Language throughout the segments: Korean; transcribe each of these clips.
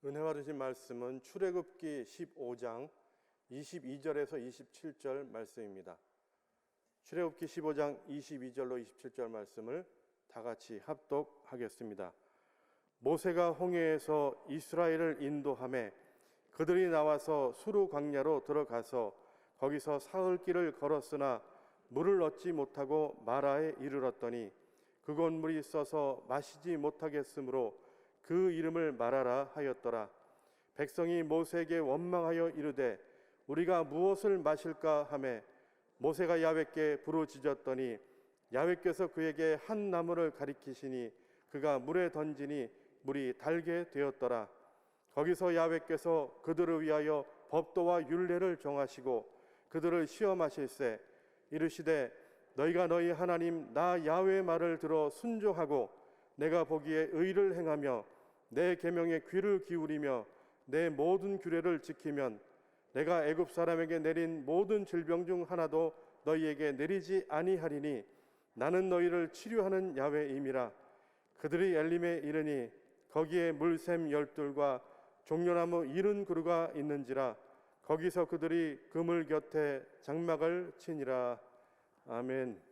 은혜와 주신 말씀은 출애굽기 15장 22절에서 27절 말씀입니다. 출애굽기 15장 22절로 27절 말씀을 다 같이 합독하겠습니다. 모세가 홍해에서 이스라엘을 인도하매 그들이 나와서 수르 광야로 들어가서 거기서 사흘 길을 걸었으나 물을 얻지 못하고 마라에 이르렀더니 그곳 물이 써서 마시지 못하겠으므로 그 이름을 마라라 하였더라. 백성이 모세에게 원망하여 이르되 우리가 무엇을 마실까 하매 모세가 야훼께 부르짖었더니 야훼께서 그에게 한 나무를 가리키시니 그가 물에 던지니 물이 달게 되었더라. 거기서 야훼께서 그들을 위하여 법도와 율례를 정하시고 그들을 시험하실세 이르시되 너희가 너희 하나님 나 야훼의 말을 들어 순종하고 내가 보기에 의를 행하며 내 계명에 귀를 기울이며 내 모든 규례를 지키면 내가 애굽 사람에게 내린 모든 질병 중 하나도 너희에게 내리지 아니하리니 나는 너희를 치료하는 야훼임이라. 그들이 엘림에 이르니 거기에 물샘 12과 종려나무 70그루가 있는지라. 거기서 그들이 그물 곁에 장막을 치니라. 아멘.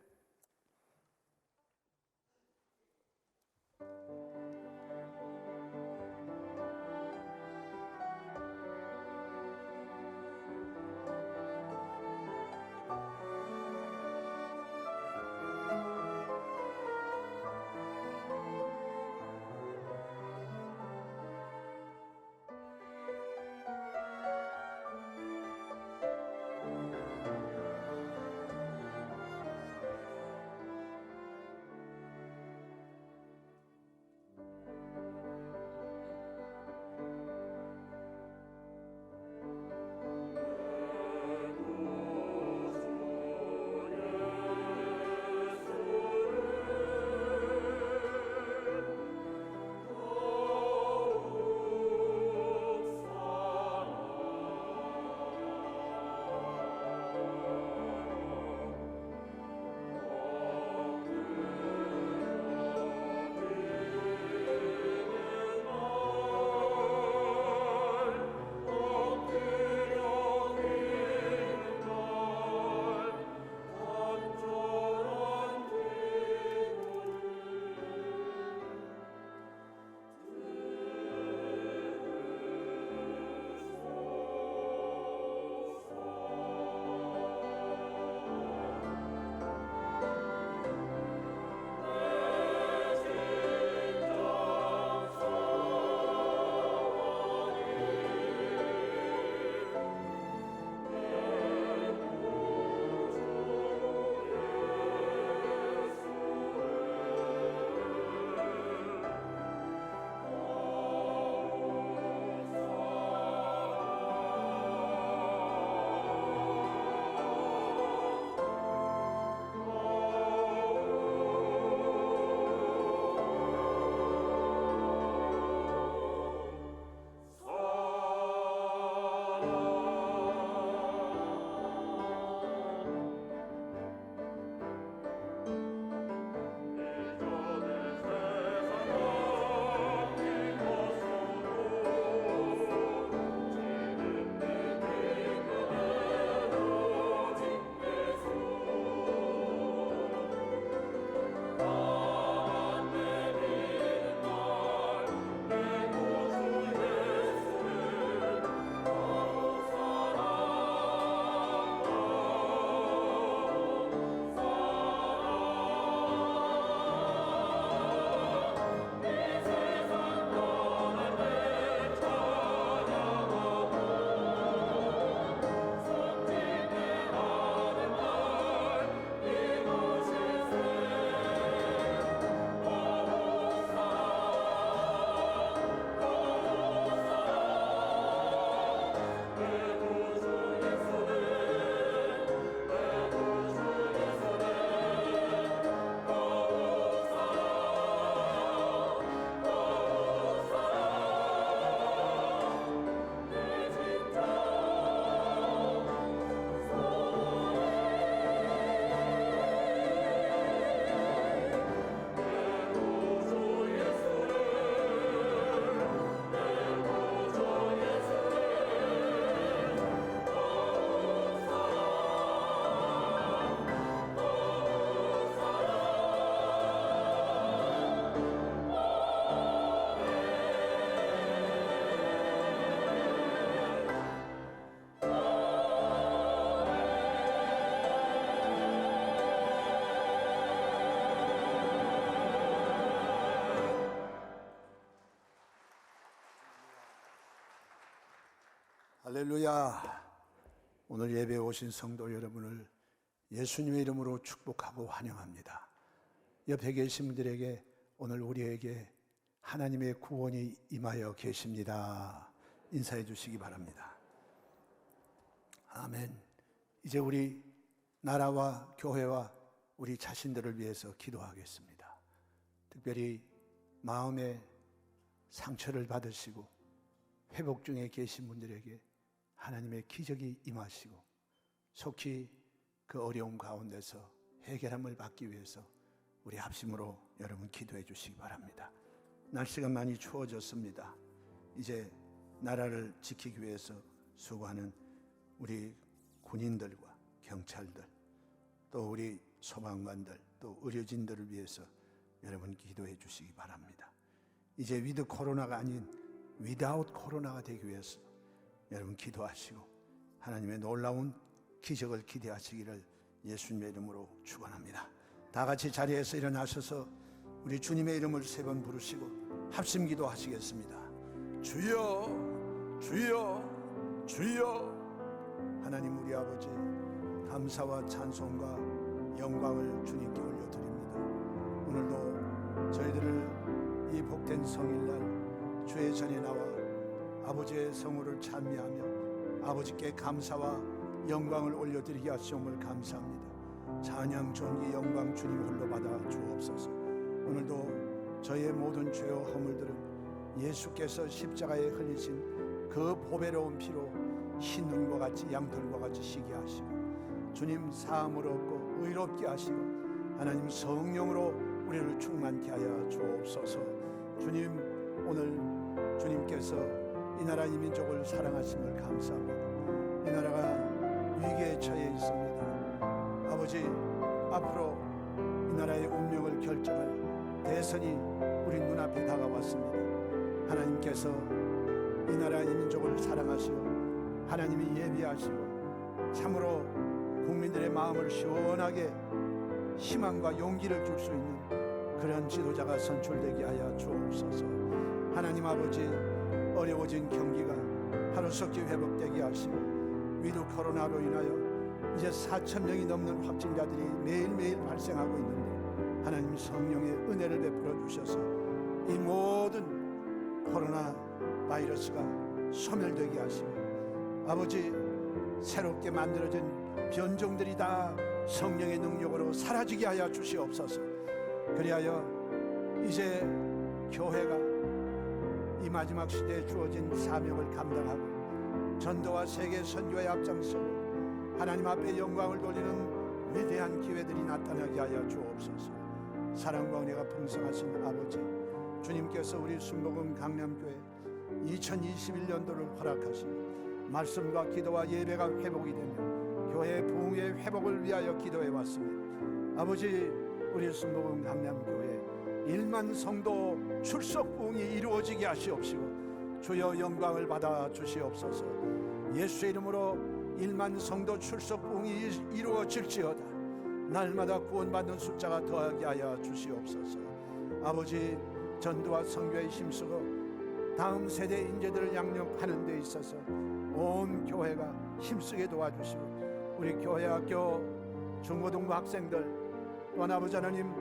할렐루야. 오늘 예배에 오신 성도 여러분을 예수님의 이름으로 축복하고 환영합니다. 옆에 계신 분들에게 오늘 우리에게 하나님의 구원이 임하여 계십니다. 인사해 주시기 바랍니다. 아멘. 이제 우리 나라와 교회와 우리 자신들을 위해서 기도하겠습니다. 특별히 마음의 상처를 받으시고 회복 중에 계신 분들에게 하나님의 기적이 임하시고 속히 그 어려움 가운데서 해결함을 받기 위해서 우리 합심으로 여러분 기도해 주시기 바랍니다. 날씨가 많이 추워졌습니다. 이제 나라를 지키기 위해서 수고하는 우리 군인들과 경찰들, 또 우리 소방관들, 또 의료진들을 위해서 여러분 기도해 주시기 바랍니다. 이제 위드 코로나가 아닌 위다웃 코로나가 되기 위해서 여러분 기도하시고 하나님의 놀라운 기적을 기대하시기를 예수님의 이름으로 축원합니다. 다 같이 자리에서 일어나셔서 우리 주님의 이름을 3번 부르시고 합심 기도하시겠습니다. 주여, 주여, 주여. 하나님 우리 아버지, 감사와 찬송과 영광을 주님께 올려드립니다. 오늘도 저희들을 이 복된 성일날 주의 전에 나와 아버지의 성호를 찬미하며 아버지께 감사와 영광을 올려드리게 하시옵을 감사합니다. 찬양, 존귀, 영광 주님 홀로 받아 주옵소서. 오늘도 저희의 모든 죄와 허물들은 예수께서 십자가에 흘리신 그 보배로운 피로 흰 눈과 같이 양털과 같이 시게 하시고 주님 사함을 얻고 의롭게 하시고 하나님 성령으로 우리를 충만케 하여 주옵소서. 주님, 오늘 주님께서 이 나라 이 민족을 사랑하심을 감사합니다. 이 나라가 위기에 처해 있습니다. 아버지, 앞으로 이 나라의 운명을 결정할 대선이 우리 눈앞에 다가왔습니다. 하나님께서 이 나라 이 민족을 사랑하시고 하나님이 예비하시고 참으로 국민들의 마음을 시원하게 희망과 용기를 줄 수 있는 그런 지도자가 선출되게 하여 주옵소서. 하나님 아버지, 어려워진 경기가 하루속히 회복되게 하시고 위드 코로나로 인하여 이제 4,000명이 넘는 확진자들이 매일매일 발생하고 있는데 하나님 성령의 은혜를 베풀어 주셔서 이 모든 코로나 바이러스가 소멸되게 하시고 아버지, 새롭게 만들어진 변종들이 다 성령의 능력으로 사라지게 하여 주시옵소서. 그리하여 이제 교회가 이 마지막 시대에 주어진 사명을 감당하고 전도와 세계 선교에 앞장서고 하나님 앞에 영광을 돌리는 위대한 기회들이 나타나게 하여 주옵소서. 사랑과 은혜가 풍성하신 아버지, 주님께서 우리 순복음 강남교회 2021년도를 허락하시고 말씀과 기도와 예배가 회복이 되며 교회 부흥의 회복을 위하여 기도해 왔습니다. 아버지, 우리 순복음 강남교회 1만 성도 출석 부흥이 이루어지게 하시옵시고 주여 영광을 받아 주시옵소서. 예수의 이름으로 1만 성도 출석 부흥이 이루어질지어다. 날마다 구원받는 숫자가 더하게 하여 주시옵소서. 아버지, 전도와 선교에 힘쓰고 다음 세대 인재들을 양육하는 데 있어서 온 교회가 힘쓰게 도와주시고 우리 교회 학교 중고등부 학생들, 또한 아버지 하나님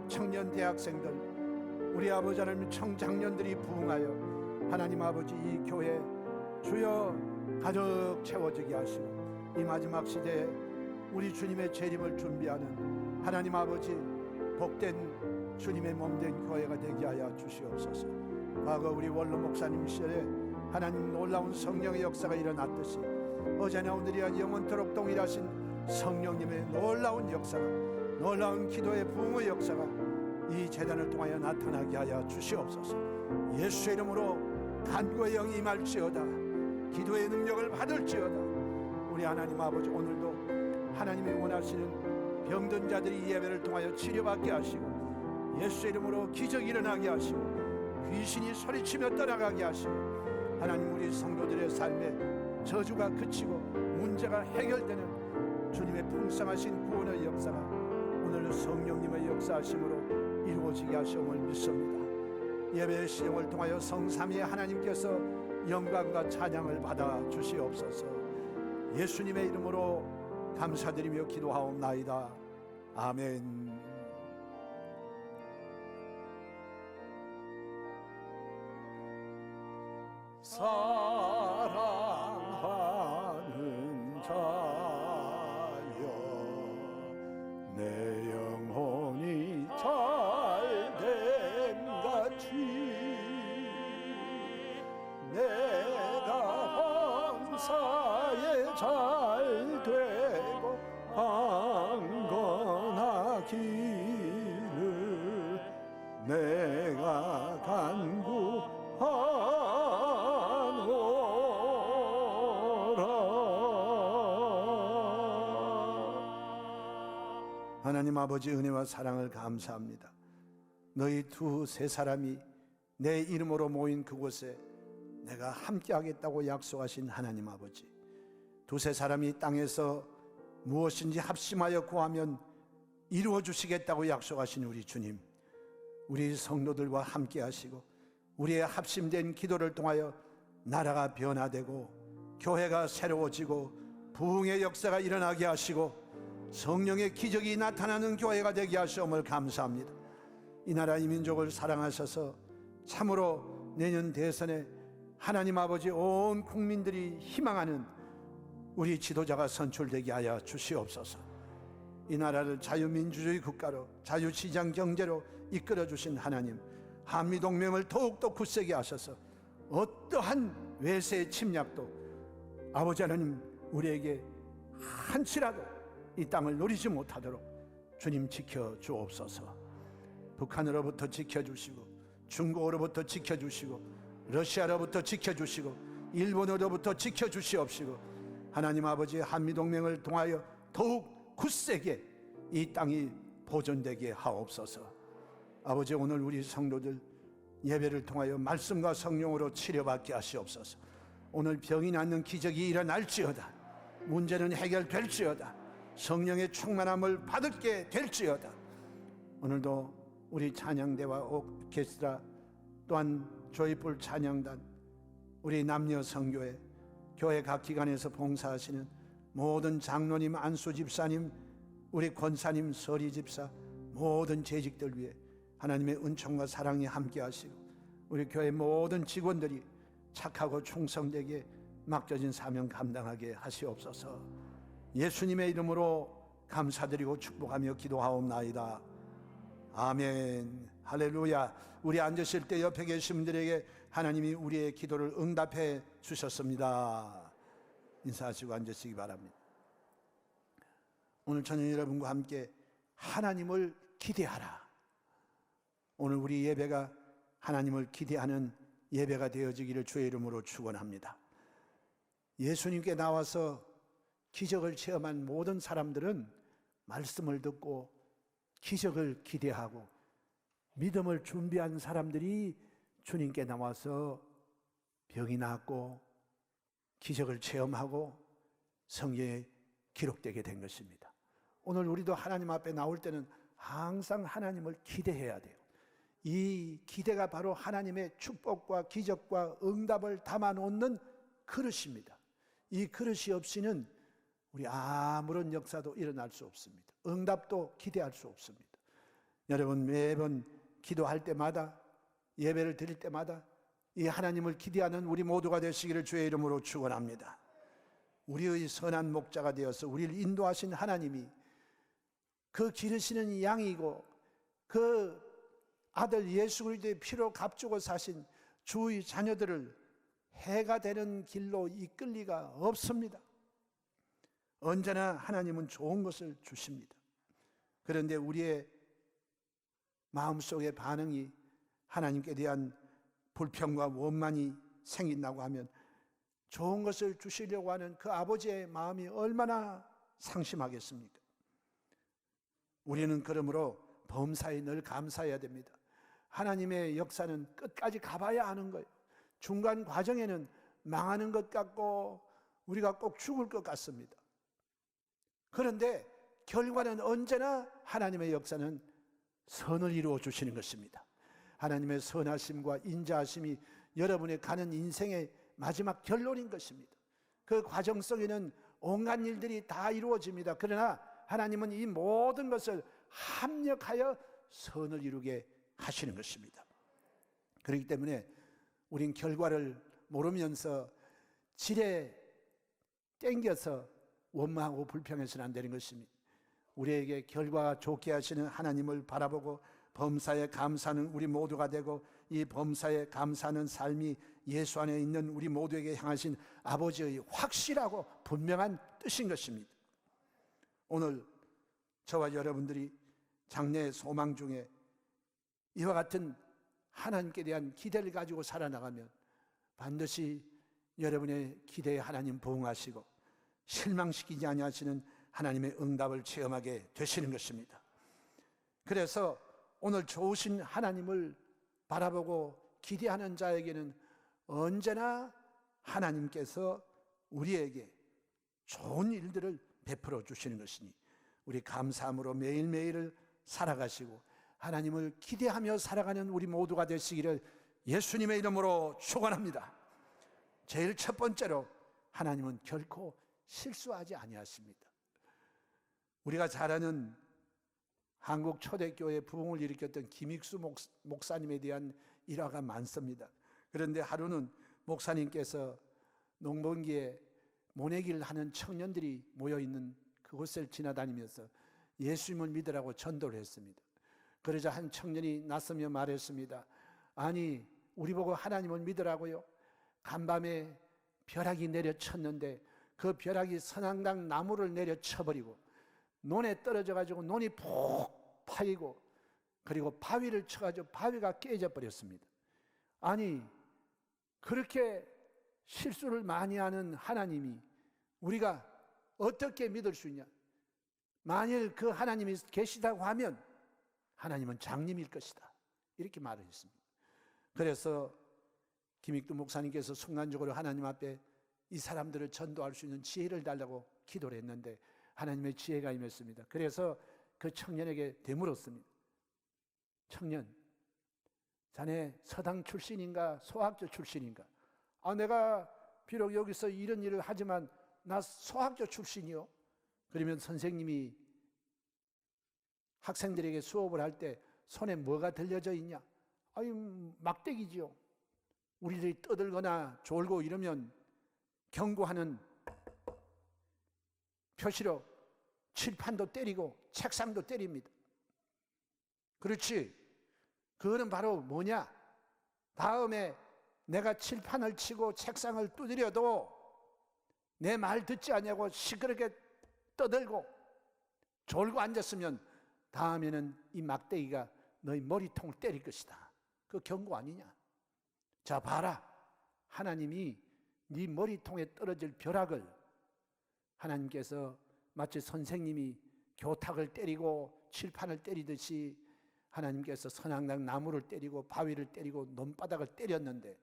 청년 대학생들, 우리 아버지 하나님 청장년들이 부흥하여 하나님 아버지 이 교회 주여 가득 채워지게 하시고 이 마지막 시대에 우리 주님의 재림을 준비하는 하나님 아버지 복된 주님의 몸된 교회가 되게 하여 주시옵소서. 과거 우리 원로 목사님 시절에 하나님 놀라운 성령의 역사가 일어났듯이 어제나 오늘이야 영원토록 동일하신 성령님의 놀라운 역사가, 놀라운 기도의 부흥의 역사가 이 재단을 통하여 나타나게 하여 주시옵소서. 예수의 이름으로 간구의 영이 임할지어다. 기도의 능력을 받을지어다. 우리 하나님 아버지, 오늘도 하나님이 원하시는 병든 자들이 이 예배를 통하여 치료받게 하시고 예수의 이름으로 기적이 일어나게 하시고 귀신이 소리치며 떠나가게 하시고 하나님 우리 성도들의 삶에 저주가 그치고 문제가 해결되는 주님의 풍성하신 구원의 역사가 오늘 성령님의 역사하심으로 이루어지게 하시음을 믿습니다. 예배의 시정을 통하여 성삼위의 하나님께서 영광과 찬양을 받아 주시옵소서. 예수님의 이름으로 감사드리며 기도하옵나이다. 아멘. 사랑하는 자여, 내 영혼이 잘됨 같이 내가 범사에 잘 되고 강건하기를 내가 간구하노라. 하나님 아버지, 은혜와 사랑을 감사합니다. 너희 두세 사람이 내 이름으로 모인 그곳에 내가 함께 하겠다고 약속하신 하나님 아버지, 두세 사람이 땅에서 무엇인지 합심하여 구하면 이루어 주시겠다고 약속하신 우리 주님, 우리 성도들과 함께 하시고 우리의 합심된 기도를 통하여 나라가 변화되고 교회가 새로워지고 부흥의 역사가 일어나게 하시고 성령의 기적이 나타나는 교회가 되게 하시옵을 감사합니다. 이 나라 이 민족을 사랑하셔서 참으로 내년 대선에 하나님 아버지 온 국민들이 희망하는 우리 지도자가 선출되게 하여 주시옵소서. 이 나라를 자유민주주의 국가로 자유시장 경제로 이끌어 주신 하나님, 한미동맹을 더욱더 굳세게 하셔서 어떠한 외세의 침략도 아버지 하나님 우리에게 한치라도 이 땅을 노리지 못하도록 주님 지켜주옵소서. 북한으로부터 지켜주시고 중국으로부터 지켜주시고 러시아로부터 지켜주시고 일본으로부터 지켜주시옵시고 하나님 아버지 한미동맹을 통하여 더욱 굳세게 이 땅이 보존되게 하옵소서. 아버지, 오늘 우리 성도들 예배를 통하여 말씀과 성령으로 치료받게 하시옵소서. 오늘 병이 낫는 기적이 일어날지어다. 문제는 해결될지어다. 성령의 충만함을 받게 될지어다. 오늘도 우리 찬양대와 오케스트라 또한 조이풀 찬양단, 우리 남녀 성교회, 교회 각 기관에서 봉사하시는 모든 장로님, 안수 집사님, 우리 권사님, 서리 집사, 모든 재직들 위해 하나님의 은총과 사랑이 함께 하시고 우리 교회 모든 직원들이 착하고 충성되게 맡겨진 사명 감당하게 하시옵소서. 예수님의 이름으로 감사드리고 축복하며 기도하옵나이다. 아멘. 할렐루야. 우리 앉으실 때 옆에 계신 분들에게 하나님이 우리의 기도를 응답해 주셨습니다. 인사하시고 앉으시기 바랍니다. 오늘 저녁 여러분과 함께 하나님을 기대하라. 오늘 우리 예배가 하나님을 기대하는 예배가 되어지기를 주의 이름으로 축원합니다. 예수님께 나와서 기적을 체험한 모든 사람들은 말씀을 듣고 기적을 기대하고 믿음을 준비한 사람들이 주님께 나와서 병이 낫고 기적을 체험하고 성경에 기록되게 된 것입니다. 오늘 우리도 하나님 앞에 나올 때는 항상 하나님을 기대해야 돼요. 이 기대가 바로 하나님의 축복과 기적과 응답을 담아놓는 그릇입니다. 이 그릇이 없이는 우리 아무런 역사도 일어날 수 없습니다. 응답도 기대할 수 없습니다. 여러분, 매번 기도할 때마다, 예배를 드릴 때마다 이 하나님을 기대하는 우리 모두가 되시기를 주의 이름으로 축원합니다. 우리의 선한 목자가 되어서 우리를 인도하신 하나님이 그 기르시는 양이고 그 아들 예수 그리스도의 피로 값주고 사신 주의 자녀들을 해가 되는 길로 이끌 리가 없습니다. 언제나 하나님은 좋은 것을 주십니다. 그런데 우리의 마음속의 반응이 하나님께 대한 불평과 원만이 생긴다고 하면 좋은 것을 주시려고 하는 그 아버지의 마음이 얼마나 상심하겠습니까? 우리는 그러므로 범사에 늘 감사해야 됩니다. 하나님의 역사는 끝까지 가봐야 하는 거예요. 중간 과정에는 망하는 것 같고 우리가 꼭 죽을 것 같습니다. 그런데 결과는 언제나 하나님의 역사는 선을 이루어 주시는 것입니다. 하나님의 선하심과 인자하심이 여러분의 가는 인생의 마지막 결론인 것입니다. 그 과정 속에는 온갖 일들이 다 이루어집니다. 그러나 하나님은 이 모든 것을 합력하여 선을 이루게 하시는 것입니다. 그렇기 때문에 우린 결과를 모르면서 지레 땡겨서 원망하고 불평해서는 안 되는 것입니다. 우리에게 결과가 좋게 하시는 하나님을 바라보고 범사에 감사하는 우리 모두가 되고, 이 범사에 감사하는 삶이 예수 안에 있는 우리 모두에게 향하신 아버지의 확실하고 분명한 뜻인 것입니다. 오늘 저와 여러분들이 장래의 소망 중에 이와 같은 하나님께 대한 기대를 가지고 살아나가면 반드시 여러분의 기대에 하나님 부응하시고 실망시키지 아니하시는 하나님의 응답을 체험하게 되시는 것입니다. 그래서 오늘 좋으신 하나님을 바라보고 기대하는 자에게는 언제나 하나님께서 우리에게 좋은 일들을 베풀어 주시는 것이니 우리 감사함으로 매일매일을 살아가시고 하나님을 기대하며 살아가는 우리 모두가 되시기를 예수님의 이름으로 축원합니다. 제일 첫 번째로 하나님은 결코 실수하지 아니하십니다. 우리가 잘 아는 한국 초대교회 부흥을 일으켰던 김익수 목사님에 대한 일화가 많습니다. 그런데 하루는 목사님께서 농번기에 모내기를 하는 청년들이 모여있는 그곳을 지나다니면서 예수님을 믿으라고 전도를 했습니다. 그러자 한 청년이 나서며 말했습니다. 아니, 우리 보고 하나님을 믿으라고요? 간밤에 벼락이 내려쳤는데 그 벼락이 선앙당 나무를 내려쳐버리고 논에 떨어져가지고 논이 푹 파이고 그리고 바위를 쳐가지고 바위가 깨져 버렸습니다. 아니, 그렇게 실수를 많이 하는 하나님이 우리가 어떻게 믿을 수 있냐? 만일 그 하나님이 계시다고 하면 하나님은 장님일 것이다, 이렇게 말을 했습니다. 그래서 김익두 목사님께서 순간적으로 하나님 앞에 이 사람들을 전도할 수 있는 지혜를 달라고 기도를 했는데 하나님의 지혜가 임했습니다. 그래서 그 청년에게 되물었습니다. 청년, 자네 서당 출신인가 소학교 출신인가? 내가 비록 여기서 이런 일을 하지만 나 소학교 출신이요. 그러면 선생님이 학생들에게 수업을 할 때 손에 뭐가 들려져 있냐? 막대기지요. 우리들이 떠들거나 졸고 이러면 경고하는 표시로 칠판도 때리고 책상도 때립니다. 그렇지. 그거는 바로 뭐냐? 다음에 내가 칠판을 치고 책상을 두드려도 내 말 듣지 않냐고 시끄럽게 떠들고 졸고 앉았으면 다음에는 이 막대기가 너희 머리통을 때릴 것이다. 그 경고 아니냐? 자, 봐라. 하나님이 네 머리통에 떨어질 벼락을 하나님께서 마치 선생님이 교탁을 때리고 칠판을 때리듯이 하나님께서 선앙당 나무를 때리고 바위를 때리고 논바닥을 때렸는데,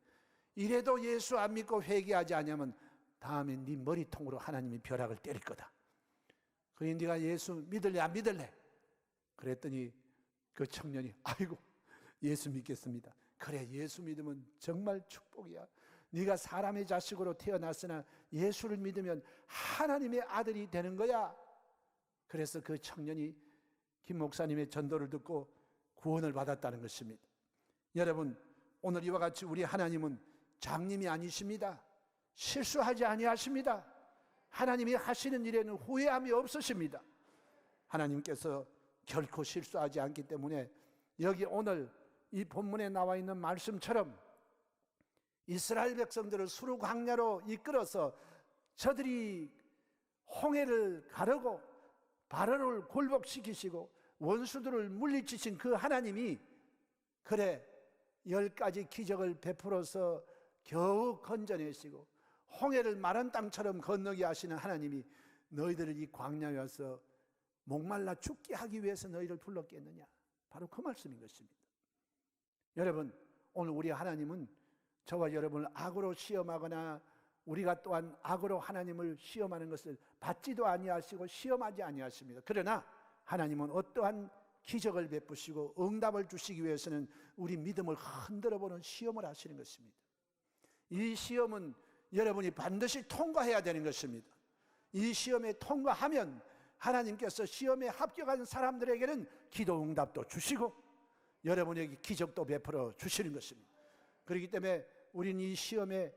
이래도 예수 안 믿고 회개하지 않으면 다음에 네 머리통으로 하나님이 벼락을 때릴 거다. 그러니 네가 예수 믿을래 안 믿을래? 그랬더니 그 청년이 아이고 예수 믿겠습니다. 그래, 예수 믿으면 정말 축복이야. 네가 사람의 자식으로 태어났으나 예수를 믿으면 하나님의 아들이 되는 거야. 그래서 그 청년이 김 목사님의 전도를 듣고 구원을 받았다는 것입니다. 여러분, 오늘 이와 같이 우리 하나님은 장님이 아니십니다. 실수하지 아니하십니다. 하나님이 하시는 일에는 후회함이 없으십니다. 하나님께서 결코 실수하지 않기 때문에 여기 오늘 이 본문에 나와 있는 말씀처럼 이스라엘 백성들을 수르 광야로 이끌어서 저들이 홍해를 가르고 바로를 굴복시키시고 원수들을 물리치신 그 하나님이 그래 10가지 기적을 베풀어서 겨우 건져내시고 홍해를 마른 땅처럼 건너게 하시는 하나님이 너희들을 이 광야에 와서 목말라 죽게 하기 위해서 너희를 불렀겠느냐? 바로 그 말씀인 것입니다. 여러분, 오늘 우리 하나님은 저와 여러분을 악으로 시험하거나 우리가 또한 악으로 하나님을 시험하는 것을 받지도 아니하시고 시험하지 아니하십니다. 그러나 하나님은 어떠한 기적을 베푸시고 응답을 주시기 위해서는 우리 믿음을 흔들어보는 시험을 하시는 것입니다. 이 시험은 여러분이 반드시 통과해야 되는 것입니다. 이 시험에 통과하면 하나님께서 시험에 합격한 사람들에게는 기도 응답도 주시고 여러분에게 기적도 베풀어 주시는 것입니다. 그렇기 때문에 우리는 이 시험에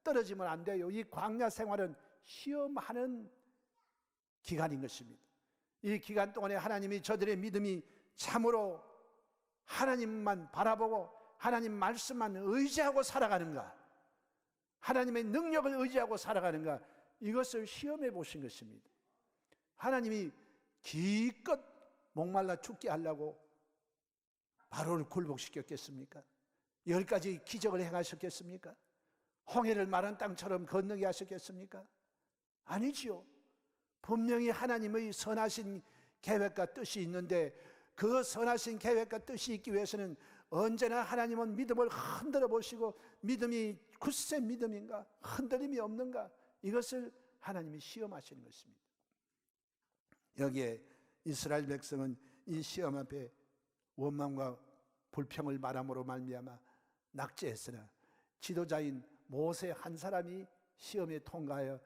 떨어지면 안 돼요. 이 광야 생활은 시험하는 기간인 것입니다. 이 기간 동안에 하나님이 저들의 믿음이 참으로 하나님만 바라보고 하나님 말씀만 의지하고 살아가는가, 하나님의 능력을 의지하고 살아가는가, 이것을 시험해 보신 것입니다. 하나님이 기껏 목말라 죽게 하려고 바로를 굴복시켰겠습니까? 10가지 기적을 행하셨겠습니까? 홍해를 마른 땅처럼 건너게 하셨겠습니까? 아니지요. 분명히 하나님의 선하신 계획과 뜻이 있는데 그 선하신 계획과 뜻이 있기 위해서는 언제나 하나님은 믿음을 흔들어 보시고 믿음이 굳세 믿음인가, 흔들림이 없는가, 이것을 하나님이 시험하시는 것입니다. 여기에 이스라엘 백성은 이 시험 앞에 원망과 불평을 말함으로 말미암아 낙제했으나 지도자인 모세 한 사람이 시험에 통과하여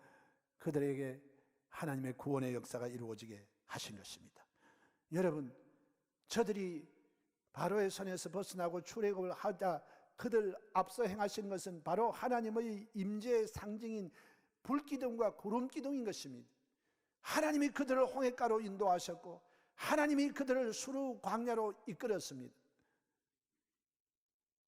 그들에게 하나님의 구원의 역사가 이루어지게 하신 것입니다. 여러분, 저들이 바로의 손에서 벗어나고 출애굽을 하자 그들 앞서 행하신 것은 바로 하나님의 임재의 상징인 불기둥과 구름기둥인 것입니다. 하나님이 그들을 홍해가로 인도하셨고 하나님이 그들을 수르 광야로 이끌었습니다.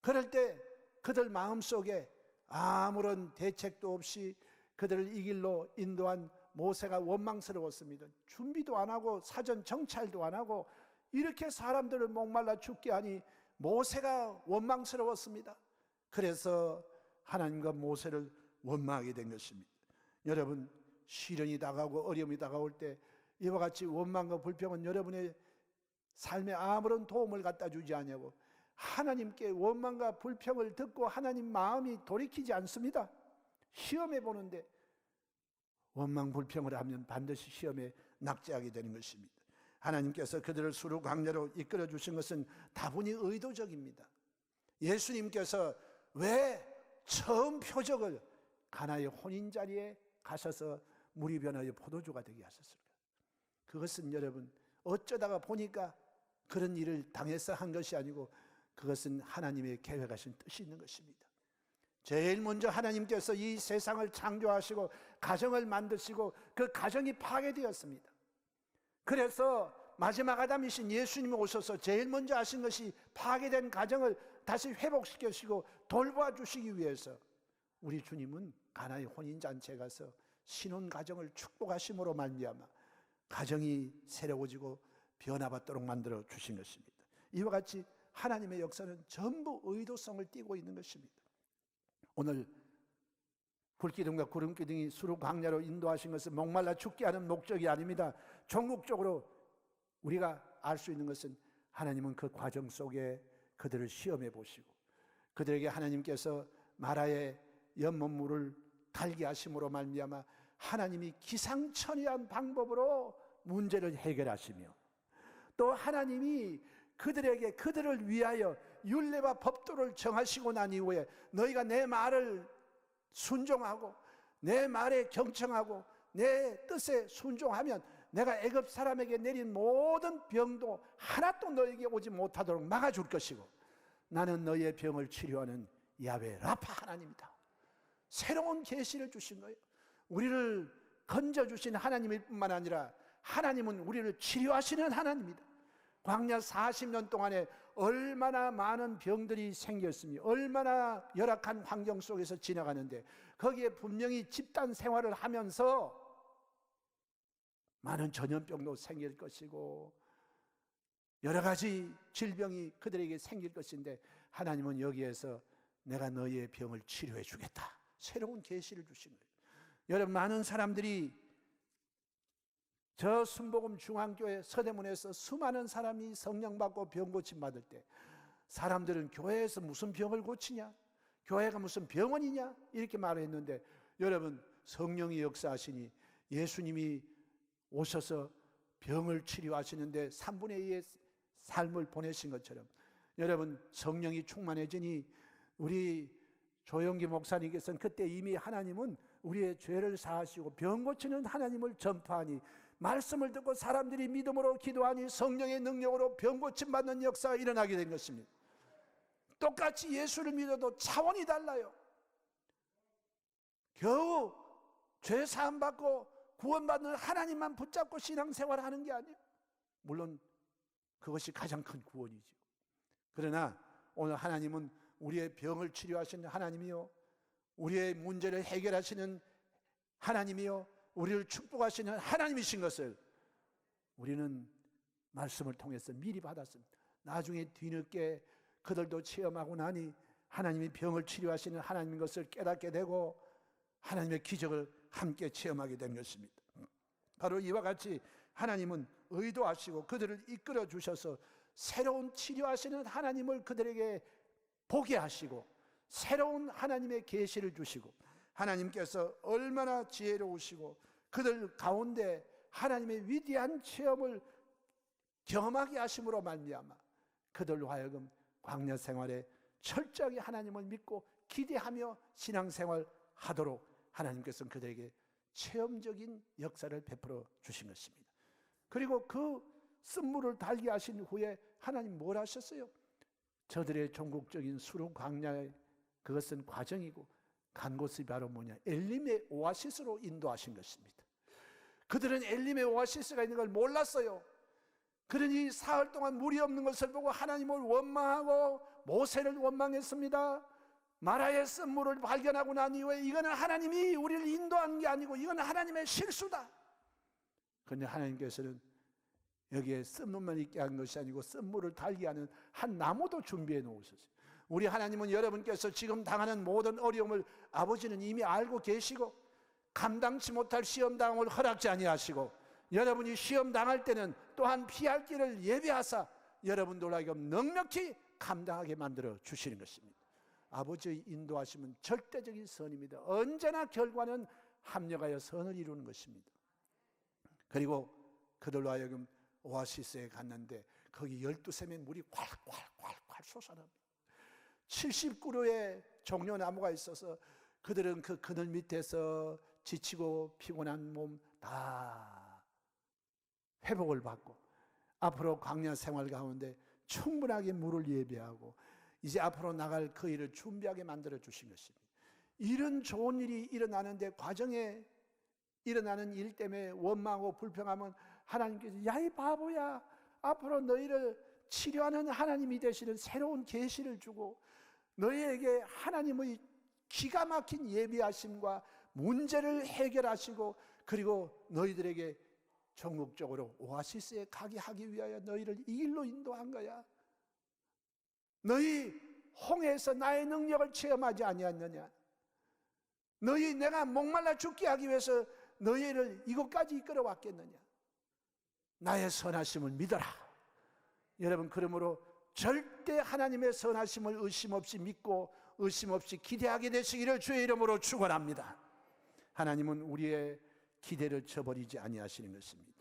그럴 때 그들 마음속에 아무런 대책도 없이 그들을 이 길로 인도한 모세가 원망스러웠습니다. 준비도 안 하고 사전 정찰도 안 하고 이렇게 사람들을 목말라 죽게 하니 모세가 원망스러웠습니다. 그래서 하나님과 모세를 원망하게 된 것입니다. 여러분, 시련이 다가오고 어려움이 다가올 때 이와 같이 원망과 불평은 여러분의 삶에 아무런 도움을 갖다 주지 않냐고, 하나님께 원망과 불평을 듣고 하나님 마음이 돌이키지 않습니다. 시험해 보는데 원망 불평을 하면 반드시 시험에 낙제하게 되는 것입니다. 하나님께서 그들을 수르 광야로 이끌어 주신 것은 다분히 의도적입니다. 예수님께서 왜 처음 표적을 가나의 혼인 자리에 가셔서 물이 변하여 포도주가 되게 하셨을까? 그것은 여러분 어쩌다가 보니까 그런 일을 당해서 한 것이 아니고 그것은 하나님의 계획하신 뜻이 있는 것입니다. 제일 먼저 하나님께서 이 세상을 창조하시고 가정을 만드시고 그 가정이 파괴되었습니다. 그래서 마지막 아담이신 예수님이 오셔서 제일 먼저 하신 것이 파괴된 가정을 다시 회복시키시고 돌봐주시기 위해서 우리 주님은 가나의 혼인잔치에 가서 신혼가정을 축복하심으로 말미암아 가정이 새로워지고 변화받도록 만들어 주신 것입니다. 이와 같이 하나님의 역사는 전부 의도성을 띠고 있는 것입니다. 오늘 불기둥과 구름기둥이 수르 광야로 인도하신 것은 목말라 죽게 하는 목적이 아닙니다. 전국적으로 우리가 알 수 있는 것은 하나님은 그 과정 속에 그들을 시험해 보시고 그들에게 하나님께서 마라의 연못물을 달게 하심으로 말미암아 하나님이 기상천외한 방법으로 문제를 해결하시며 또 하나님이 그들에게 그들을 위하여 율례와 법도를 정하시고 난 이후에 너희가 내 말을 순종하고 내 말에 경청하고 내 뜻에 순종하면 내가 애굽 사람에게 내린 모든 병도 하나도 너에게 오지 못하도록 막아줄 것이고 나는 너희의 병을 치료하는 야훼 라파 하나님이다. 새로운 계시를 주신 거예요. 우리를 건져주신 하나님일 뿐만 아니라 하나님은 우리를 치료하시는 하나님입니다. 광야 40년 동안에 얼마나 많은 병들이 생겼습니다. 얼마나 열악한 환경 속에서 지나가는데 거기에 분명히 집단 생활을 하면서 많은 전염병도 생길 것이고 여러 가지 질병이 그들에게 생길 것인데 하나님은 여기에서 내가 너희의 병을 치료해 주겠다. 새로운 계시를 주신 거예요. 여러분, 많은 사람들이 저 순복음 중앙교회 서대문에서 수많은 사람이 성령 받고 병 고침 받을 때 사람들은 교회에서 무슨 병을 고치냐? 교회가 무슨 병원이냐? 이렇게 말했는데 여러분, 성령이 역사하시니 예수님이 오셔서 병을 치료하시는데 3분의 2의 삶을 보내신 것처럼 여러분, 성령이 충만해지니 우리 조영기 목사님께서는 그때 이미 하나님은 우리의 죄를 사하시고 병 고치는 하나님을 전파하니 말씀을 듣고 사람들이 믿음으로 기도하니 성령의 능력으로 병 고침 받는 역사가 일어나게 된 것입니다. 똑같이 예수를 믿어도 차원이 달라요. 겨우 죄 사함 받고 구원받는 하나님만 붙잡고 신앙생활을 하는 게 아니에요. 물론 그것이 가장 큰 구원이죠. 그러나 오늘 하나님은 우리의 병을 치료하시는 하나님이요, 우리의 문제를 해결하시는 하나님이요, 우리를 축복하시는 하나님이신 것을 우리는 말씀을 통해서 미리 받았습니다. 나중에 뒤늦게 그들도 체험하고 나니 하나님이 병을 치료하시는 하나님인 것을 깨닫게 되고 하나님의 기적을 함께 체험하게 된 것입니다. 바로 이와 같이 하나님은 의도하시고 그들을 이끌어 주셔서 새로운 치료하시는 하나님을 그들에게 보게 하시고 새로운 하나님의 계시를 주시고 하나님께서 얼마나 지혜로우시고 그들 가운데 하나님의 위대한 체험을 경험하게 하심으로 말미암아 그들로 하여금 광야 생활에 철저하게 하나님을 믿고 기대하며 신앙생활 하도록 하나님께서는 그들에게 체험적인 역사를 베풀어 주신 것입니다. 그리고 그 쓴물을 달게 하신 후에 하나님 뭘 하셨어요? 저들의 전국적인 수르 광야의 그것은 과정이고 간 곳이 바로 뭐냐? 엘림의 오아시스로 인도하신 것입니다. 그들은 엘림의 오아시스가 있는 걸 몰랐어요. 그러니 사흘 동안 물이 없는 것을 보고 하나님을 원망하고 모세를 원망했습니다. 마라의 쓴물을 발견하고 난 이후에 이거는 하나님이 우리를 인도하는 게 아니고 이거는 하나님의 실수다. 그런데 하나님께서는 여기에 쓴물만 있게 한 것이 아니고 쓴물을 달게 하는 한 나무도 준비해 놓으셨어요. 우리 하나님은 여러분께서 지금 당하는 모든 어려움을 아버지는 이미 알고 계시고 감당치 못할 시험 당함을 허락지 아니하시고 여러분이 시험 당할 때는 또한 피할 길을 예비하사 여러분들 하여금 넉넉히 감당하게 만들어 주시는 것입니다. 아버지의 인도하심은 절대적인 선입니다. 언제나 결과는 합력하여 선을 이루는 것입니다. 그리고 그들로 하여금 오아시스에 갔는데 거기 12샘의 물이 콸콸콸콸 솟아납니다. 70그루의 종려나무가 있어서 그들은 그 그늘 밑에서 지치고 피곤한 몸 다 회복을 받고 앞으로 광야 생활 가운데 충분하게 물을 예비하고 이제 앞으로 나갈 그 일을 준비하게 만들어 주신 것입니다. 이런 좋은 일이 일어나는데 과정에 일어나는 일 때문에 원망하고 불평하면 하나님께서 야 이 바보야, 앞으로 너희를 치료하는 하나님이 되시는 새로운 계시를 주고 너희에게 하나님의 기가 막힌 예비하심과 문제를 해결하시고 그리고 너희들에게 전국적으로 오아시스에 가게 하기 위하여 너희를 이 길로 인도한 거야. 너희 홍해에서 나의 능력을 체험하지 아니했느냐? 너희 내가 목말라 죽게 하기 위해서 너희를 이곳까지 이끌어 왔겠느냐? 나의 선하심을 믿어라. 여러분, 그러므로 절대 하나님의 선하심을 의심 없이 믿고 의심 없이 기대하게 되시기를 주의 이름으로 축원합니다. 하나님은 우리의 기대를 저버리지 아니하시는 것입니다.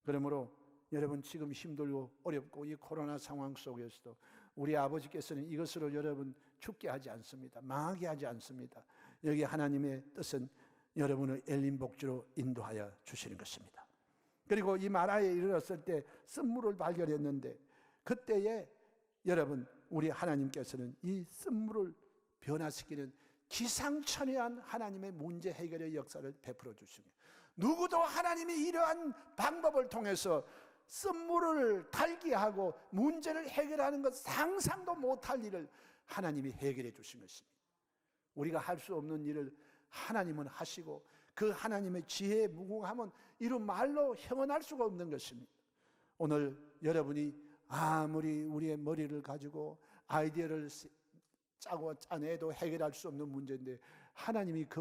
그러므로 여러분 지금 힘들고 어렵고 이 코로나 상황 속에서도 우리 아버지께서는 이것으로 여러분 죽게 하지 않습니다. 망하게 하지 않습니다. 여기 하나님의 뜻은 여러분을 엘림 복지로 인도하여 주시는 것입니다. 그리고 이 마라에 이르렀을 때 쓴물을 발견했는데 그때에 여러분 우리 하나님께서는 이 쓴물을 변화시키는 기상천외한 하나님의 문제 해결의 역사를 베풀어 주십니다. 누구도 하나님이 이러한 방법을 통해서 쓴물을 달게 하고 문제를 해결하는 것 상상도 못할 일을 하나님이 해결해 주신 것입니다. 우리가 할 수 없는 일을 하나님은 하시고 그 하나님의 지혜에 무궁하면 이런 말로 형언할 수가 없는 것입니다. 오늘 여러분이 아무리 우리의 머리를 가지고 아이디어를 짜고 짜내도 해결할 수 없는 문제인데 하나님이 그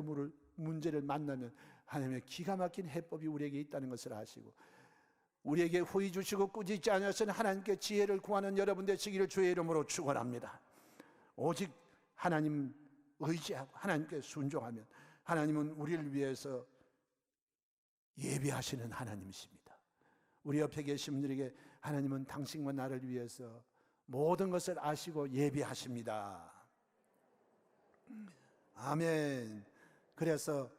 문제를 만나면 하나님의 기가 막힌 해법이 우리에게 있다는 것을 아시고 우리에게 후히 주시고 꾸짖지 않으시는 하나님께 지혜를 구하는 여러분 되시기를 주의 이름으로 축원합니다. 오직 하나님 의지하고 하나님께 순종하면 하나님은 우리를 위해서 예비하시는 하나님이십니다. 우리 옆에 계신 분들에게 하나님은 당신과 나를 위해서 모든 것을 아시고 예비하십니다. 아멘. 그래서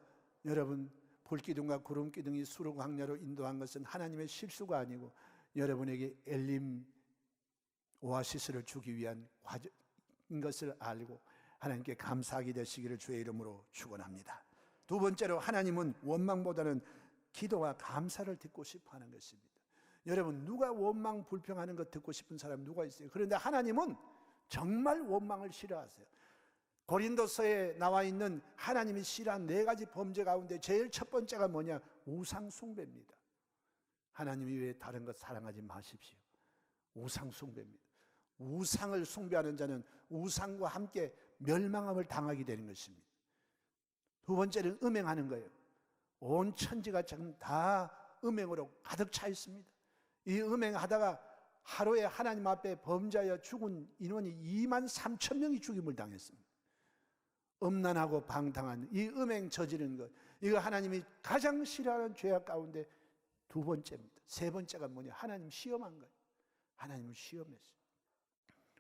여러분, 불기둥과 구름기둥이 수로 광야로 인도한 것은 하나님의 실수가 아니고 여러분에게 엘림 오아시스를 주기 위한 과정인 것을 알고 하나님께 감사하게 되시기를 주의 이름으로 축원합니다. 두 번째로, 하나님은 원망보다는 기도와 감사를 듣고 싶어 하는 것입니다. 여러분, 누가 원망 불평하는 것 듣고 싶은 사람 누가 있어요? 그런데 하나님은 정말 원망을 싫어하세요. 고린도서에 나와 있는 하나님이 싫어한 4가지 범죄 가운데 제일 첫 번째가 뭐냐? 우상 숭배입니다. 하나님 외에 다른 것 사랑하지 마십시오. 우상 숭배입니다. 우상을 숭배하는 자는 우상과 함께 멸망함을 당하게 되는 것입니다. 두 번째는 음행하는 거예요. 온 천지가 지금 다 음행으로 가득 차 있습니다. 이 음행하다가 하루에 하나님 앞에 범죄하여 죽은 인원이 23,000명이 죽임을 당했습니다. 음란하고 방탕한 이 음행 저지르는 것, 이거 하나님이 가장 싫어하는 죄악 가운데 두 번째입니다. 세 번째가 뭐냐? 하나님 시험한 거예요. 하나님을 시험했어요.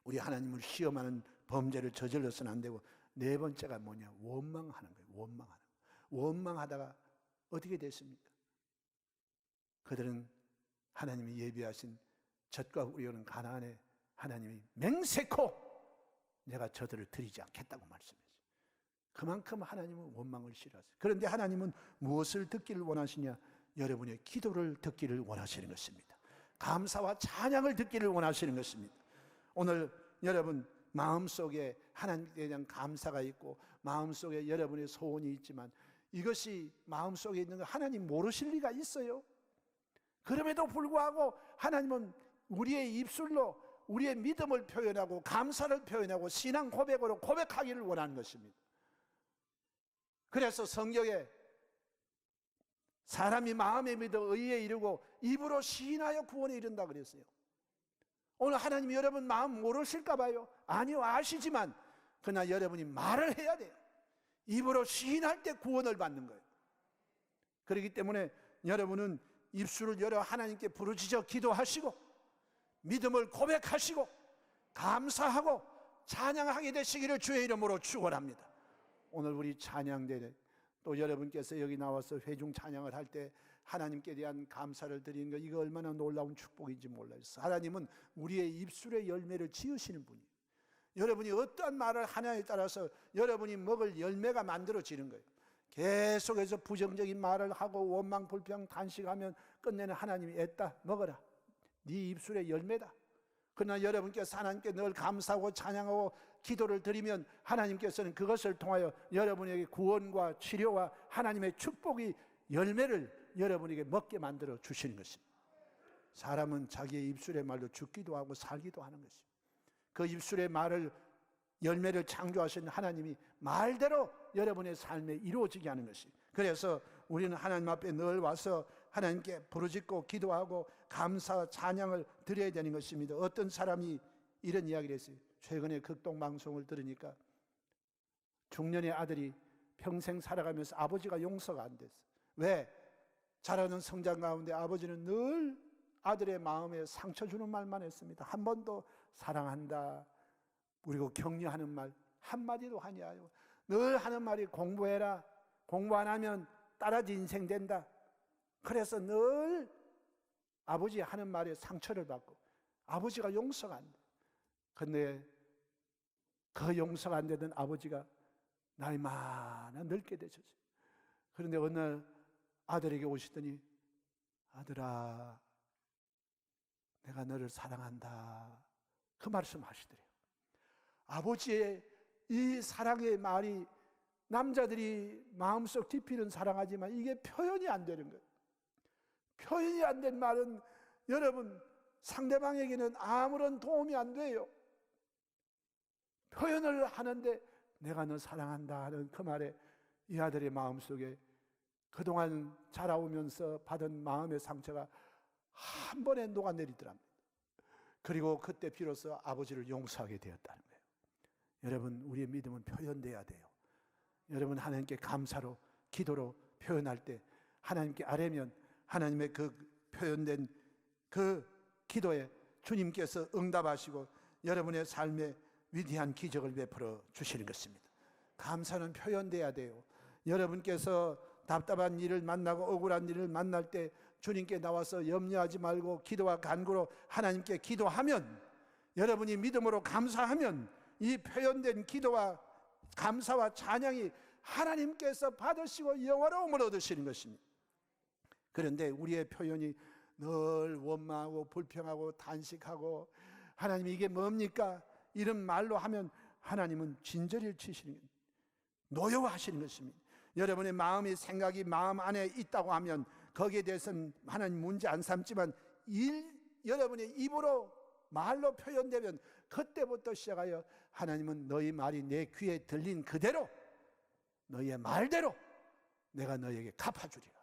우리 하나님을 시험하는 범죄를 저질러서는 안 되고, 네 번째가 뭐냐? 원망하는 거예요. 원망하는 거예요. 원망하다가 어떻게 됐습니까? 그들은 하나님이 예비하신 젖과 꿀이 흐르는 가나안에 하나님이 맹세코 내가 저들을 드리지 않겠다고 말씀했어요. 그만큼 하나님은 원망을 싫어하세요. 그런데 하나님은 무엇을 듣기를 원하시냐? 여러분의 기도를 듣기를 원하시는 것입니다. 감사와 찬양을 듣기를 원하시는 것입니다. 오늘 여러분 마음속에 하나님께 대한 감사가 있고 마음속에 여러분의 소원이 있지만 이것이 마음속에 있는 거 하나님 모르실 리가 있어요? 그럼에도 불구하고 하나님은 우리의 입술로 우리의 믿음을 표현하고 감사를 표현하고 신앙 고백으로 고백하기를 원하는 것입니다. 그래서 성경에 사람이 마음에 믿어 의에 이르고 입으로 시인하여 구원에 이른다 그랬어요. 오늘 하나님이 여러분 마음 모르실까 봐요. 아니요, 아시지만 그러나 여러분이 말을 해야 돼요. 입으로 시인할 때 구원을 받는 거예요. 그렇기 때문에 여러분은 입술을 열어 하나님께 부르짖어 기도하시고 믿음을 고백하시고 감사하고 찬양하게 되시기를 주의 이름으로 축원합니다. 오늘 우리 찬양대회 또 여러분께서 여기 나와서 회중 찬양을 할 때 하나님께 대한 감사를 드리는 거, 이거 얼마나 놀라운 축복인지 몰라요. 하나님은 우리의 입술의 열매를 지으시는 분이에요. 여러분이 어떠한 말을 하냐에 따라서 여러분이 먹을 열매가 만들어지는 거예요. 계속해서 부정적인 말을 하고 원망 불평 단식하면 끝내는 하나님이 애따 먹어라, 네 입술의 열매다. 그러나 여러분께서 하나님께 늘 감사하고 찬양하고 기도를 드리면 하나님께서는 그것을 통하여 여러분에게 구원과 치료와 하나님의 축복이 열매를 여러분에게 먹게 만들어 주시는 것입니다. 사람은 자기의 입술의 말로 죽기도 하고 살기도 하는 것입니다. 그 입술의 말을 열매를 창조하신 하나님이 말대로 여러분의 삶에 이루어지게 하는 것입니다. 그래서 우리는 하나님 앞에 늘 와서 하나님께 부르짖고 기도하고 감사 찬양을 드려야 되는 것입니다. 어떤 사람이 이런 이야기를 했어요. 최근에 극동 방송을 들으니까 중년의 아들이 평생 살아가면서 아버지가 용서가 안 됐어요. 왜? 자라는 성장 가운데 아버지는 늘 아들의 마음에 상처 주는 말만 했습니다. 한 번도 사랑한다 그리고 격려하는 말 한마디도 하지 않아요. 늘 하는 말이 공부해라, 공부 안 하면 따라지 인생 된다. 그래서 늘 아버지 하는 말에 상처를 받고 아버지가 용서가 안 돼. 근데 그 용서가 안 되던 아버지가 나이 많아 늙게 되셨어요. 그런데 어느 날 아들에게 오시더니 아들아 내가 너를 사랑한다 그 말씀 하시더래요. 아버지의 이 사랑의 말이 남자들이 마음속 깊이는 사랑하지만 이게 표현이 안 되는 거예요. 표현이 안 된 말은 여러분 상대방에게는 아무런 도움이 안 돼요. 표현을 하는데 내가 너 사랑한다 하는 그 말에 이 아들의 마음속에 그동안 자라오면서 받은 마음의 상처가 한 번에 녹아내리더랍니다. 그리고 그때 비로소 아버지를 용서하게 되었다는 거예요. 여러분 우리의 믿음은 표현돼야 돼요. 여러분 하나님께 감사로 기도로 표현할 때 하나님께 아뢰면 하나님의 그 표현된 그 기도에 주님께서 응답하시고 여러분의 삶에 위대한 기적을 베풀어 주시는 것입니다. 감사는 표현돼야 돼요. 여러분께서 답답한 일을 만나고 억울한 일을 만날 때 주님께 나와서 염려하지 말고 기도와 간구로 하나님께 기도하면, 여러분이 믿음으로 감사하면 이 표현된 기도와 감사와 찬양이 하나님께서 받으시고 영화로움을 얻으시는 것입니다. 그런데 우리의 표현이 늘 원망하고 불평하고 단식하고 하나님 이게 뭡니까? 이런 말로 하면 하나님은 진저리를 치시는 거예요. 노여워하시는 것입니다. 여러분의 마음이 생각이 마음 안에 있다고 하면 거기에 대해서는 하나님 문제 안 삼지만 여러분의 입으로 말로 표현되면 그때부터 시작하여 하나님은 너희 말이 내 귀에 들린 그대로 너희의 말대로 내가 너희에게 갚아주리라.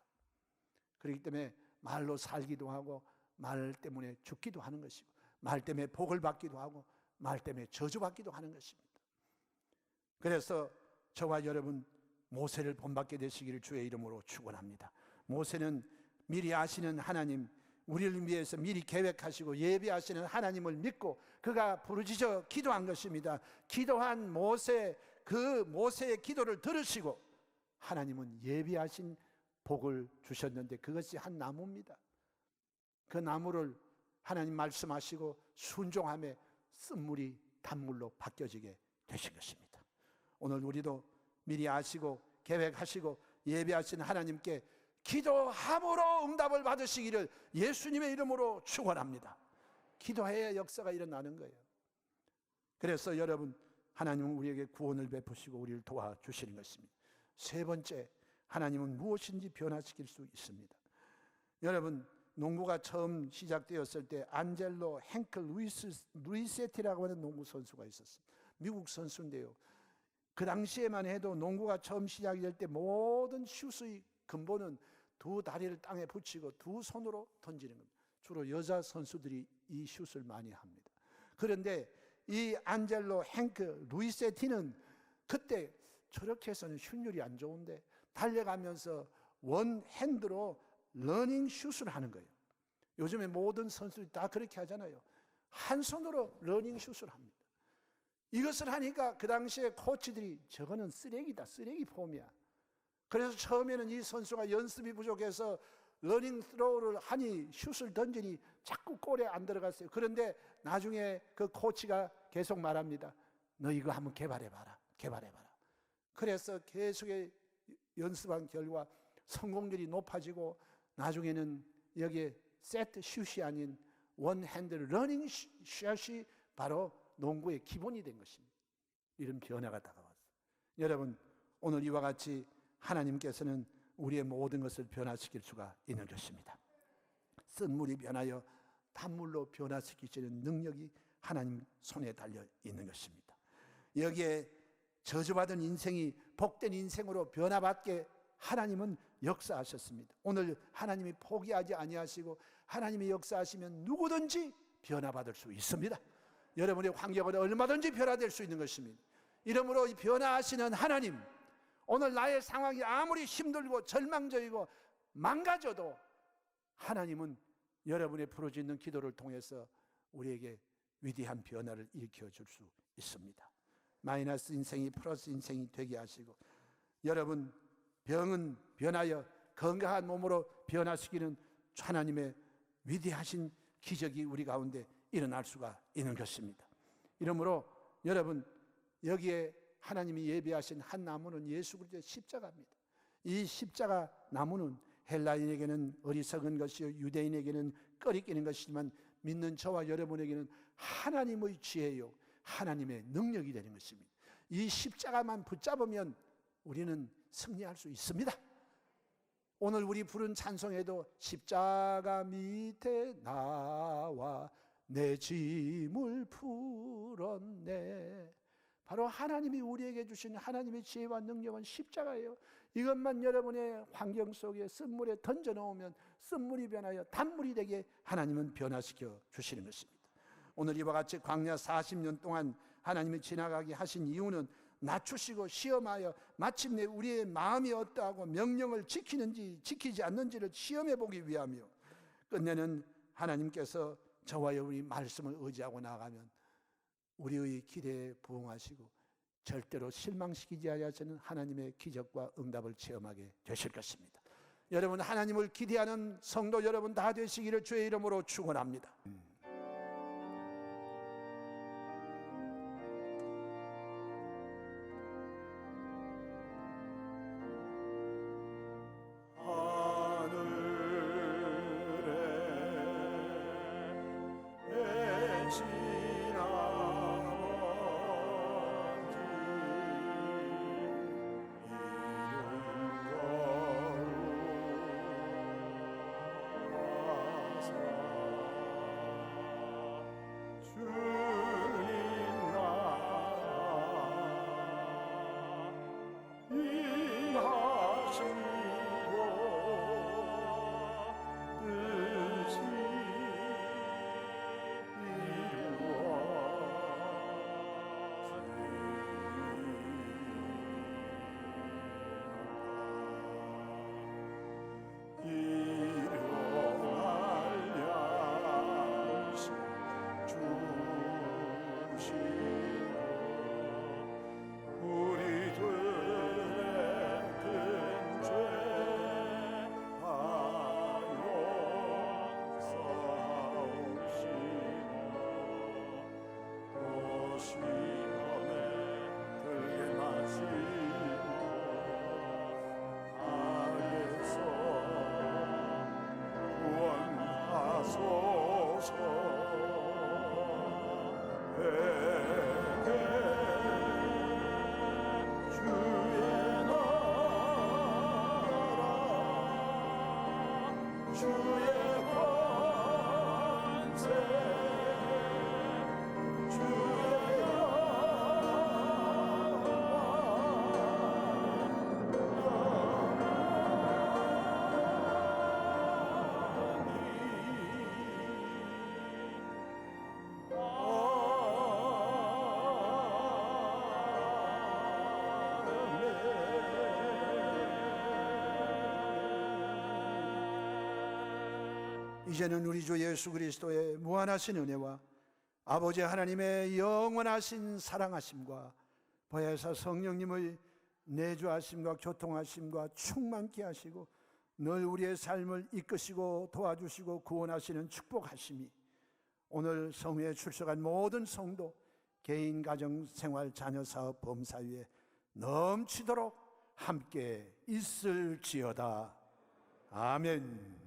그렇기 때문에 말로 살기도 하고 말 때문에 죽기도 하는 것이고 말 때문에 복을 받기도 하고 말 때문에 저주받기도 하는 것입니다. 그래서 저와 여러분 모세를 본받게 되시기를 주의 이름으로 축원합니다. 모세는 미리 아시는 하나님, 우리를 위해서 미리 계획하시고 예비하시는 하나님을 믿고 그가 부르짖어 기도한 것입니다. 기도한 모세, 그 모세의 기도를 들으시고 하나님은 예비하신 복을 주셨는데 그것이 한 나무입니다. 그 나무를 하나님 말씀하시고 순종함에 쓴물이 단물로 바뀌어지게 되신 것입니다. 오늘 우리도 미리 아시고 계획하시고 예비하신 하나님께 기도함으로 응답을 받으시기를 예수님의 이름으로 축원합니다. 기도해야 역사가 일어나는 거예요. 그래서 여러분, 하나님은 우리에게 구원을 베푸시고 우리를 도와주시는 것입니다. 세 번째, 하나님은 무엇인지 변화시킬 수 있습니다. 여러분, 농구가 처음 시작되었을 때 안젤로 행클 루이세티라고 하는 농구 선수가 있었어요. 미국 선수인데요. 그 당시에만 해도 농구가 처음 시작이 될 때 모든 슛의 근본은 두 다리를 땅에 붙이고 두 손으로 던지는 겁니다. 주로 여자 선수들이 이 슛을 많이 합니다. 그런데 이 안젤로 행크 루이세티는 그때 저렇게 해서는 슛율이 안 좋은데 달려가면서 원 핸드로 러닝 슛을 하는 거예요. 요즘에 모든 선수들이 다 그렇게 하잖아요. 한 손으로 러닝 슛을 합니다. 이것을 하니까 그 당시에 코치들이 저거는 쓰레기다, 쓰레기 폼이야. 그래서 처음에는 이 선수가 연습이 부족해서 러닝 스로우를 하니 슛을 던지니 자꾸 골에 안 들어갔어요. 그런데 나중에 그 코치가 계속 말합니다. 너 이거 한번 개발해봐라, 개발해봐라. 그래서 계속 연습한 결과 성공률이 높아지고 나중에는 여기에 세트 슛이 아닌 원 핸드 러닝 슛이 바로 농구의 기본이 된 것입니다. 이런 변화가 다가왔어요. 여러분, 오늘 이와 같이 하나님께서는 우리의 모든 것을 변화시킬 수가 있는 것입니다. 쓴물이 변하여 단물로 변화시키시는 능력이 하나님 손에 달려 있는 것입니다. 여기에 저주받은 인생이 복된 인생으로 변화받게 하나님은 역사하셨습니다. 오늘 하나님이 포기하지 아니하시고 하나님이 역사하시면 누구든지 변화받을 수 있습니다. 여러분의 환경은 얼마든지 변화될 수 있는 것입니다. 이러므로 이 변화하시는 하나님, 오늘 나의 상황이 아무리 힘들고 절망적이고 망가져도 하나님은 여러분의 부르짖는 기도를 통해서 우리에게 위대한 변화를 일으켜줄 수 있습니다. 마이너스 인생이 플러스 인생이 되게 하시고 여러분 병은 변하여 건강한 몸으로 변화시키는 하나님의 위대하신 기적이 우리 가운데 일어날 수가 있는 것입니다. 이러므로 여러분 여기에 하나님이 예비하신 한 나무는 예수 그리스도의 십자가입니다. 이 십자가 나무는 헬라인에게는 어리석은 것이요 유대인에게는 꺼리끼는 것이지만 믿는 저와 여러분에게는 하나님의 지혜요 하나님의 능력이 되는 것입니다. 이 십자가만 붙잡으면 우리는 승리할 수 있습니다. 오늘 우리 부른 찬송에도 십자가 밑에 나와 내 짐을 풀었네. 바로 하나님이 우리에게 주신 하나님의 지혜와 능력은 십자가예요. 이것만 여러분의 환경 속에 쓴물에 던져놓으면 쓴물이 변하여 단물이 되게 하나님은 변화시켜 주시는 것입니다. 오늘 이와 같이 광야 40년 동안 하나님이 지나가게 하신 이유는 낮추시고 시험하여 마침내 우리의 마음이 어떠하고 명령을 지키는지 지키지 않는지를 시험해 보기 위하며 끝내는 하나님께서 저와 여러분이 말씀을 의지하고 나가면 우리의 기대에 부응하시고 절대로 실망시키지 아니하시는 하나님의 기적과 응답을 체험하게 되실 것입니다. 여러분, 하나님을 기대하는 성도 여러분 다 되시기를 주의 이름으로 축원합니다. 이제는 우리 주 예수 그리스도의 무한하신 은혜와 아버지 하나님의 영원하신 사랑하심과 보혜사 성령님의 내주하심과 교통하심과 충만케 하시고 늘 우리의 삶을 이끄시고 도와주시고 구원하시는 축복하심이 오늘 성회에 출석한 모든 성도, 개인, 가정, 생활, 자녀, 사업, 범사위에 넘치도록 함께 있을지어다. 아멘.